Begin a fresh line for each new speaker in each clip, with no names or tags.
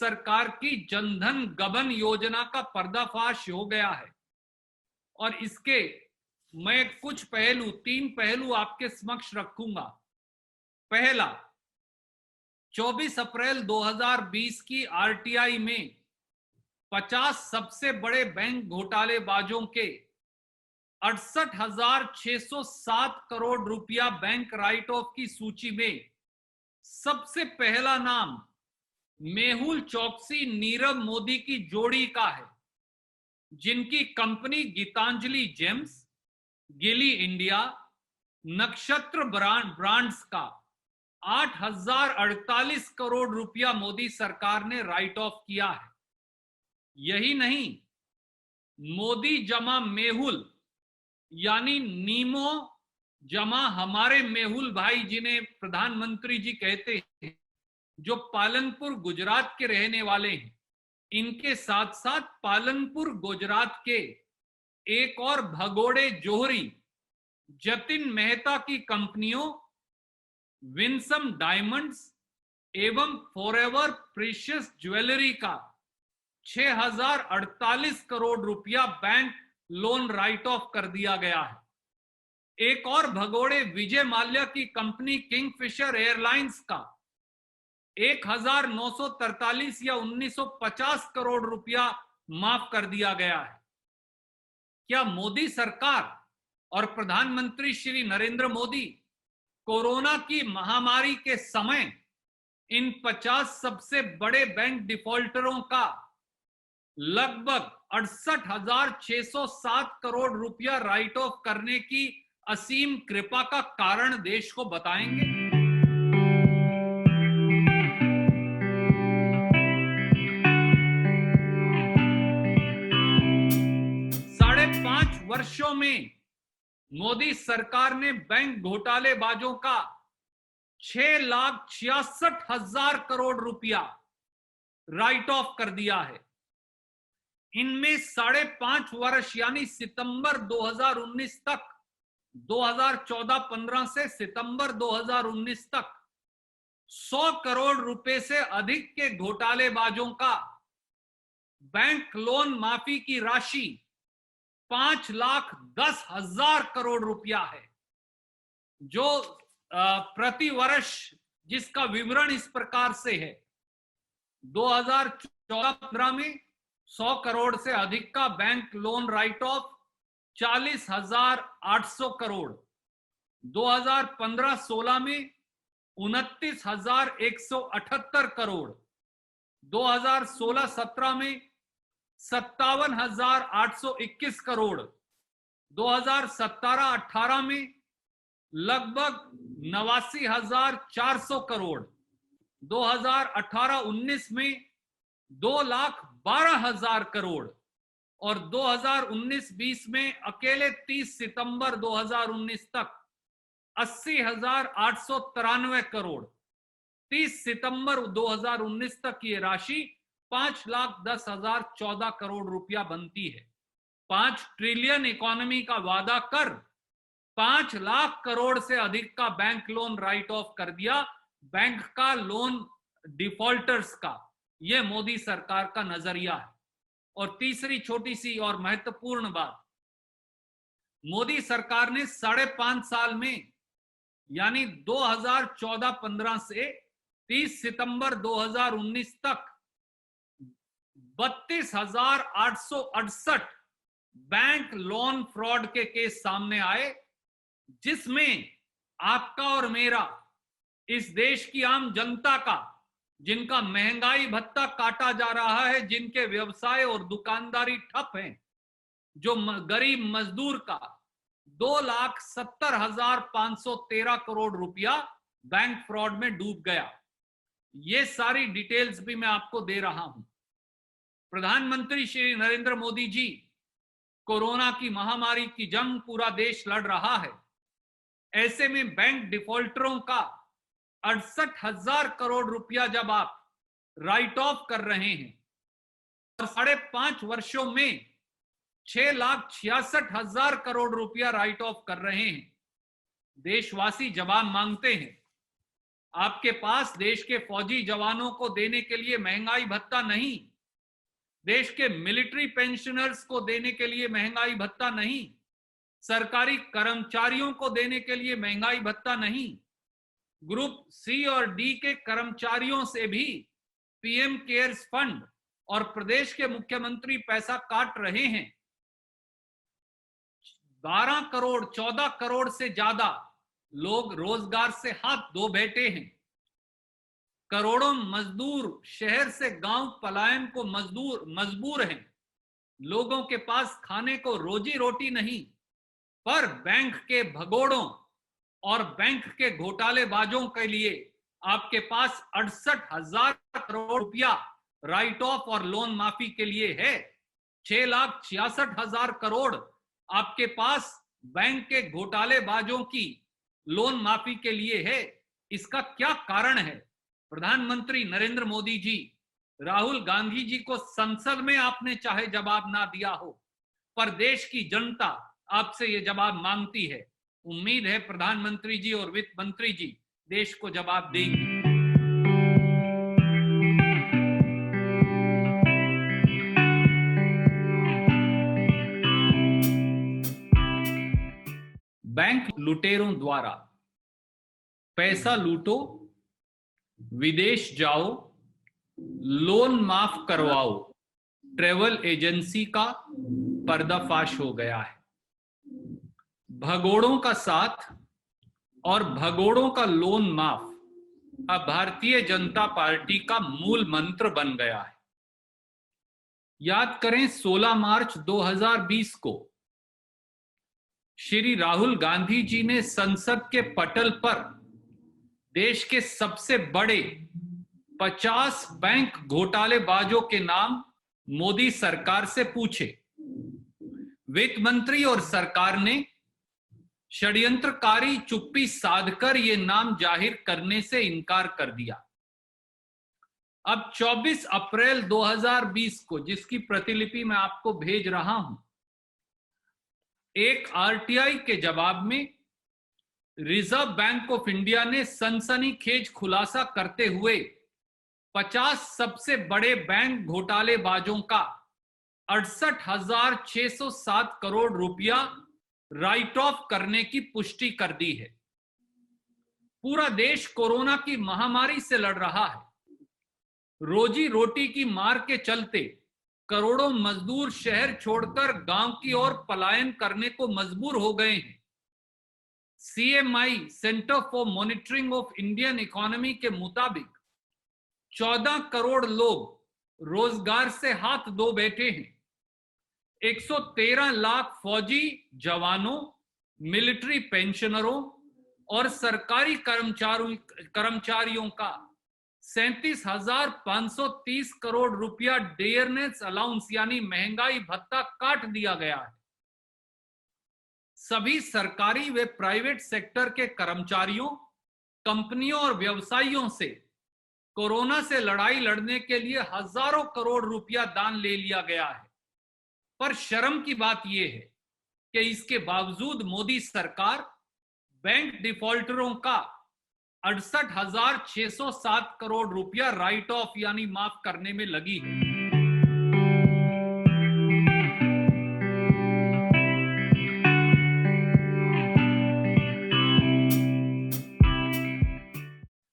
सरकार की जनधन गबन योजना का पर्दाफाश हो गया है और इसके मैं कुछ तीन पहलू आपके समक्ष रखूंगा। पहला, 24 अप्रैल 2020 की आरटीआई में 50 सबसे बड़े बैंक घोटालेबाजों के 68,607 करोड़ रुपया बैंक राइट ऑफ की सूची में सबसे पहला नाम मेहुल चोकसी नीरव मोदी की जोड़ी का है, जिनकी कंपनी गीतांजलि जेम्स, गिली इंडिया, नक्षत्र ब्रांड्स का 8,048 करोड़ रुपया मोदी सरकार ने राइट ऑफ किया है। यही नहीं, मोदी जमा मेहुल यानी नीमो जमा हमारे मेहुल भाई, जिन्हें प्रधानमंत्री जी कहते हैं, जो पालनपुर गुजरात के रहने वाले हैं, इनके साथ साथ पालनपुर गुजरात के एक और भगोड़े जोहरी जतिन मेहता की कंपनियों विंसम डायमंड्स एवं फॉरएवर प्रीशियस ज्वेलरी का 6,048 करोड़ रुपया बैंक लोन राइट ऑफ कर दिया गया है। एक और भगोड़े विजय माल्या की कंपनी किंगफिशर एयरलाइंस का 1,943 या 1,950 करोड़ रुपया माफ कर दिया गया है। क्या मोदी सरकार और प्रधानमंत्री श्री नरेंद्र मोदी कोरोना की महामारी के समय इन 50 सबसे बड़े बैंक डिफॉल्टरों का लगभग 68,607 करोड़ रुपया राइट ऑफ करने की असीम कृपा का कारण देश को बताएंगे? 5.5 वर्षों में मोदी सरकार ने बैंक घोटालेबाजों का 6,66,000 करोड़ रुपया राइट ऑफ कर दिया है। इनमें 5.5 वर्ष यानी सितंबर 2019 तक, 2014-15 से सितंबर 2019 तक 100 करोड़ रुपए से अधिक के घोटालेबाजों का बैंक लोन माफी की राशि 5,10,000 करोड़ रुपया है, जो प्रति वर्ष, जिसका विवरण इस प्रकार से है। 2014-15 में 100 करोड़ से अधिक का bank loan right of 40,800 crore, 2015-16 में 29,178 करोड़, 2016-17 में 57,821 करोड़, 2017-18 में लगभग 89,400 करोड़, 2018-19 में 2,12,000 करोड़ और 2019-20 में अकेले 30 सितंबर 2019 तक 80,893 करोड़। 30 सितंबर 2019 तक ये राशि 5,10,014 करोड़ रुपया बनती है। 5 ट्रिलियन इकोनॉमी का वादा कर 5 लाख करोड़ से अधिक का बैंक लोन राइट ऑफ कर दिया, बैंक का लोन डिफॉल्टर्स का। यह मोदी सरकार का नजरिया है। और तीसरी छोटी सी और महत्वपूर्ण बात, मोदी सरकार ने 5.5 साल में यानी 2014-15 से 30 सितंबर 2019 तक 32,868 बैंक लोन फ्रॉड के केस सामने आए, जिसमें आपका और मेरा, इस देश की आम जनता का, जिनका महंगाई भत्ता काटा जा रहा है, जिनके व्यवसाय और दुकानदारी ठप हैं, जो गरीब मजदूर का 2,70,513 करोड़ रुपया बैंक फ्रॉड में डूब गया। ये सारी डिटेल्स भी मैं आपको दे रहा हूं। प्रधानमंत्री श्री नरेंद्र मोदी जी, कोरोना की महामारी की जंग पूरा देश लड़ रहा है। ऐसे में बैंक डिफॉल्टरों का 68,000 करोड़ रुपया जब आप राइट ऑफ कर रहे हैं और 5.5 वर्षों में 6,66,000 करोड़ रुपया राइट ऑफ कर रहे हैं, देशवासी जवाब मांगते हैं। आपके पास देश के फौजी जवानों को देने के लिए महंगाई भत्ता नहीं, देश के मिलिट्री पेंशनर्स को देने के लिए महंगाई भत्ता नहीं, सरकारी कर्मचारियों को देने के लिए महंगाई भत्ता नहीं, ग्रुप सी और डी के कर्मचारियों से भी पीएम केयर्स फंड और प्रदेश के मुख्यमंत्री पैसा काट रहे हैं। 12 करोड़ 14 करोड़ से ज्यादा लोग रोजगार से हाथ धो बैठे हैं। करोड़ों मजदूर शहर से गांव पलायन को मजबूर हैं। लोगों के पास खाने को रोजी रोटी नहीं, पर बैंक के भगोड़ों और बैंक के घोटालेबाजों के लिए आपके पास 68,000 करोड़ रुपया राइट ऑफ और लोन माफी के लिए है। 6,66,000 करोड़ आपके पास बैंक के घोटालेबाजों की लोन माफी के लिए है। इसका क्या कारण है? प्रधानमंत्री नरेंद्र मोदी जी, राहुल गांधी जी को संसद में आपने चाहे जवाब ना दिया हो, पर देश की जनता आपसे ये जवाब मांगती है। उम्मीद है प्रधानमंत्री जी और वित्त मंत्री जी देश को जवाब देंगे। बैंक लुटेरों द्वारा पैसा लूटो, विदेश जाओ, लोन माफ करवाओ, ट्रेवल एजेंसी का पर्दाफाश हो गया है। भगोड़ों का साथ और भगोड़ों का लोन माफ अब भारतीय जनता पार्टी का मूल मंत्र बन गया है। याद करें 16 मार्च 2020 को श्री राहुल गांधी जी ने संसद के पटल पर देश के सबसे बड़े 50 बैंक घोटालेबाजों के नाम मोदी सरकार से पूछे। वित्त मंत्री और सरकार ने षड्यंत्रकारी चुप्पी साधकर ये नाम जाहिर करने से इनकार कर दिया। अब 24 अप्रैल 2020 को, जिसकी प्रतिलिपि मैं आपको भेज रहा हूं, एक आरटीआई के जवाब में रिजर्व बैंक ऑफ इंडिया ने सनसनीखेज खुलासा करते हुए 50 सबसे बड़े बैंक घोटालेबाजों का 68,607 करोड़ रुपया राइट ऑफ करने की पुष्टि कर दी है। पूरा देश कोरोना की महामारी से लड़ रहा है। रोजी रोटी की मार के चलते करोड़ों मजदूर शहर छोड़कर गांव की ओर पलायन करने को मजबूर हो गए हैं। CMI centre for monitoring of Indian economy के मुताबिक 14 करोड़ लोग रोजगार से हाथ धो बैठे हैं। 113 लाख फौजी जवानों, मिलिट्री पेंशनरों और सरकारी कर्मचारियों का 37,530 करोड़ रुपया डियरनेस अलाउंस यानी महंगाई भत्ता काट दिया गया है। सभी सरकारी व प्राइवेट सेक्टर के कर्मचारियों, कंपनियों और व्यवसायियों से कोरोना से लड़ाई लड़ने के लिए हजारों करोड़ रुपया दान ले लिया गया है। पर शर्म की बात यह है कि इसके बावजूद मोदी सरकार बैंक डिफॉल्टरों का 68,607 करोड़ रुपया राइट ऑफ यानी माफ करने में लगी है।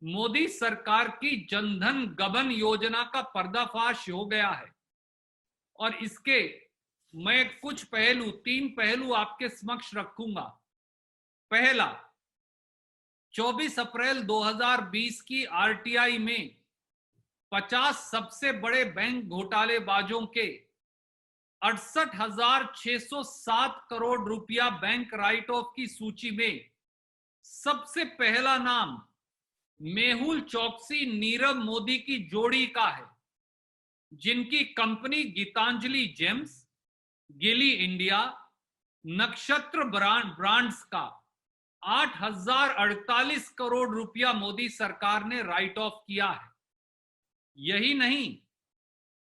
मोदी सरकार की जनधन गबन योजना का पर्दाफाश हो गया है और इसके मैं कुछ पहलू, 3 पहलू आपके समक्ष रखूंगा। पहला, 24 अप्रैल 2020 की आरटीआई में 50 सबसे बड़े बैंक घोटालेबाजों के 68,607 करोड़ रुपया बैंक राइट ऑफ की सूची में सबसे पहला नाम मेहुल चोकसी नीरव मोदी की जोड़ी का है, जिनकी कंपनी गीतांजलि जेम्स, गिली इंडिया, नक्षत्र ब्रांड्स का 8,048 करोड़ रुपया मोदी सरकार ने राइट ऑफ किया है। यही नहीं,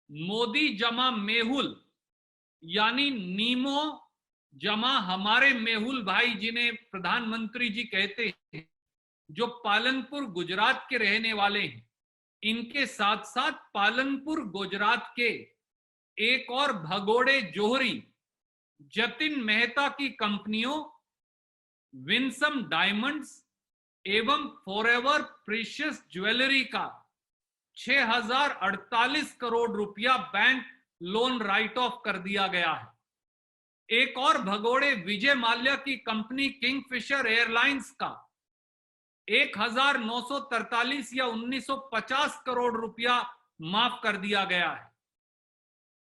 मोदी जमा मेहुल यानी नीमो जमा हमारे मेहुल भाई जिन्हें प्रधानमंत्री जी कहते हैं, जो पालनपुर गुजरात के रहने वाले हैं, इनके साथ साथ पालनपुर गुजरात के एक और भगोड़े जोहरी जतिन मेहता की कंपनियों विंसम डायमंड्स एवं फॉरएवर प्रीशियस ज्वेलरी का 6048 करोड़ रुपया बैंक लोन राइट ऑफ कर दिया गया है। एक और भगोड़े विजय माल्या की कंपनी किंगफिशर एयरलाइंस का 1943 या 1950 करोड़ रुपया माफ कर दिया गया है।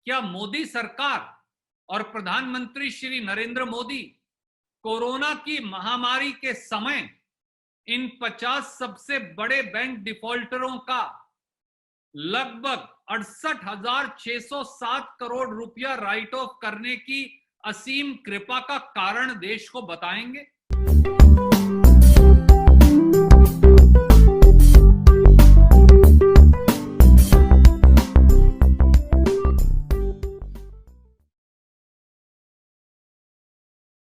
क्या मोदी सरकार और प्रधानमंत्री श्री नरेंद्र मोदी कोरोना की महामारी के समय इन 50 सबसे बड़े बैंक डिफॉल्टरों का लगभग 68,607 करोड़ रुपया राइट ऑफ करने की असीम कृपा का कारण देश को बताएंगे?